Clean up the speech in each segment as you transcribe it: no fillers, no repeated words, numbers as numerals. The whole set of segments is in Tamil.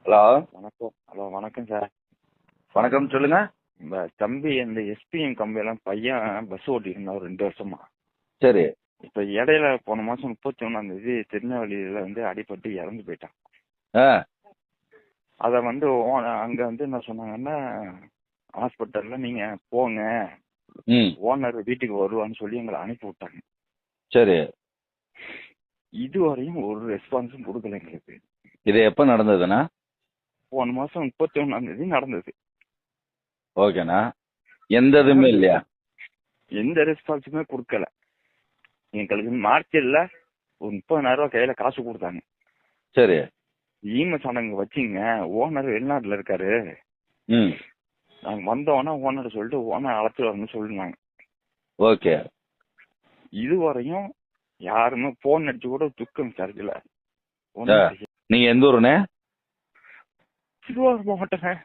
ஹலோ. வணக்கம். ஹலோ, வணக்கம் சார். வணக்கம், சொல்லுங்க. இந்த தம்பி இந்த எஸ்பிஎம் கம்பியெல்லாம் பையன் பஸ் ஓட்டிருந்தான் ஒரு 2 வருஷமா. சரி. இப்ப இடையில போன மாசம் 31 திருநெல்வேலியில அடிபட்டு இறந்து போயிட்டான். ஆ. அத அங்க என்ன சொன்னாங்கன்னா, ஹாஸ்பிட்டல்ல நீங்க போங்க, ஓனர் வீட்டுக்கு வருவான்னு சொல்லி எங்களை அனுப்பி விட்டாங்க. சரி. இதுவரையும் ஒரு ரெஸ்பான்ஸும் கொடுக்கல எங்களுக்கு. இது எப்ப நடந்ததுண்ணா? போன மாசம் 31 நடந்தது. ஓகேண்ணா. எந்த இதுவுமே இல்லையா? எந்த ரெஸ்பான்ஸுமே கொடுக்கல. எங்களுக்கு மார்ச்சில் ஒரு 30,000 ரூபாய் கையில காசு கொடுத்தாங்க. சரி. ஈம சடங்கு வச்சுங்க, ஓனர் வெளிநாட்டுல இருக்காரு, நாங்க வந்தோன்னா ஓனர் சொல்லிட்டு ஓனர் அழைச்சிட்டு வரணும்னு சொல்லிருந்தாங்க. ஓகே. இதுவரையும் யாருமே போன் அடிச்சு கூட துக்கம் விசாரிக்கல. நீங்க எந்த ஊருண்ணே? திருவாரூர் மாவட்டம்.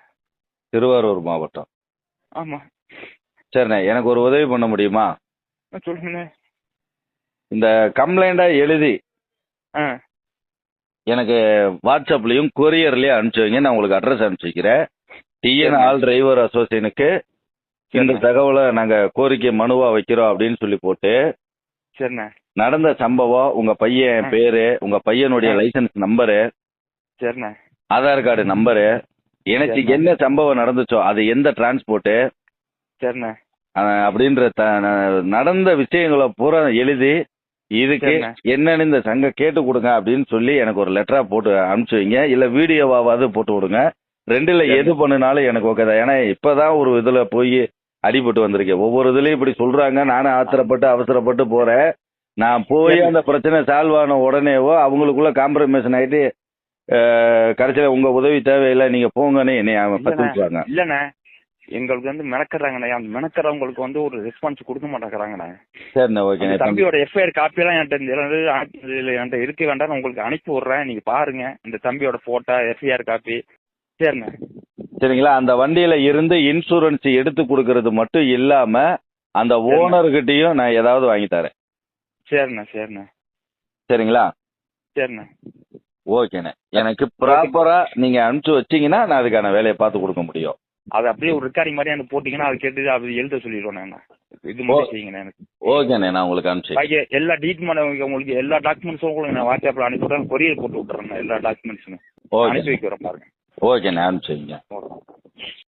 திருவாரூர் மாவட்டம். ஆமா. சரிண்ணே, எனக்கு ஒரு உதவி பண்ண முடியுமா? சொல்லுங்கண்ணே. இந்த கம்ப்ளைண்டா எழுதி எனக்கு வாட்ஸ்அப்லயும் கொரியர்லயும் அனுப்பிச்சு வைங்க. நான் உங்களுக்கு அட்ரஸ் அனுப்பிச்சு வைக்கிறேன். டிஎன் ஆல் டிரைவர் அசோசியேஷனுக்கு இந்த தகவலை நாங்க கோரிக்கை மனுவா வைக்கிறோம் அப்படின்னு சொல்லி போட்டு, சரிண்ணே, நடந்த சம்பவம், உங்க பையன் பேரு, உங்க பையனுடைய லைசன்ஸ் நம்பரு, சரிண்ணே, ஆதார் கார்டு நம்பரு, எனக்கு என்ன சம்பவம் நடந்துச்சோ அது எந்த டிரான்ஸ்போர்ட், சரிண்ணே, அப்படின்ற நடந்த விஷயங்களை பூரா எழுதி இதுக்கு என்னன்னு இந்த சங்கம் கேட்டு கொடுங்க அப்படின்னு சொல்லி எனக்கு ஒரு லெட்டரா போட்டு அனுப்பிச்சு வைங்க. இல்ல வீடியோவாவது போட்டு விடுங்க. ரெண்டுல எது பண்ணினாலும் எனக்கு ஓகே தான். ஏன்னா இப்பதான் ஒரு இதுல போய் அடிபட்டு வந்திருக்கேன். ஒவ்வொரு இதுலயும் இப்படி சொல்றாங்க. நானும் ஆத்திரப்பட்டு அவசரப்பட்டு போறேன். நான் போய் அந்த பிரச்சனை சால்வ் ஆன உடனேவோ அவங்களுக்குள்ள காம்ப்ரமைசன் ஆயிட்டு கடைசியில உங்க உதவி தேவையில்லை, நீங்க போங்கன்னு என்னை பத்தி விட்டுறாங்க. இல்லண்ணே, எங்களுக்கு மெனக்கிறாங்கண்ணே. அந்த மெனக்கிறவங்களுக்கு ஒரு ரெஸ்பான்ஸ் கொடுக்க மாட்டேங்கிறாங்கண்ணே. சரிண்ணே, ஓகே. தம்பியோட எஃப்ஐஆர் காப்பியெல்லாம் என்கிட்ட இருக்க வேண்டாம், உங்களுக்கு அனுப்பி விடுறேன், நீங்க பாருங்க. இந்த தம்பியோட போட்டோ, எஃப்ஐஆர் காப்பி. சரிண்ணே. சரிங்களா? அந்த வண்டியில இருந்து இன்சூரன்ஸ் எடுத்து கொடுக்கறது மட்டும் இல்லாம அந்த ஓனர்கிட்டையும் நான் ஏதாவது வாங்கி தரேன். சரிண்ணே, சரிண்ணே. சரிங்களா? சரிண்ணே, ஓகேண்ணே. எனக்கு ப்ராப்பரா நீங்க அனுப்பிச்சு வச்சீங்கன்னா நான் அதுக்கான வேலையை பார்த்து கொடுக்க முடியும். அது அப்படியே ஒரு ரெக்கார்டிங் மாதிரி எனக்கு போட்டீங்கன்னா அது கேட்டு அது எழுத சொல்லிடுவேன். இது மாதிரி செய்யுங்கண்ணே எனக்கு. ஓகேண்ணே, நான் உங்களுக்கு அனுப்பிச்சு எல்லா டீட்மெண்ட் உங்களுக்கு எல்லா டாக்குமெண்ட்ஸும் உங்களுக்கு நான் வாட்ஸ்அப்ல அனுப்பி விட்றேன், கொரியர் போட்டு விட்டுறேன். எல்லா டாக்குமெண்ட்ஸுமே அனுப்பி வைக்கிறேன் பாருங்க. ஓகேண்ணே, அனுப்பிச்சு வைங்க.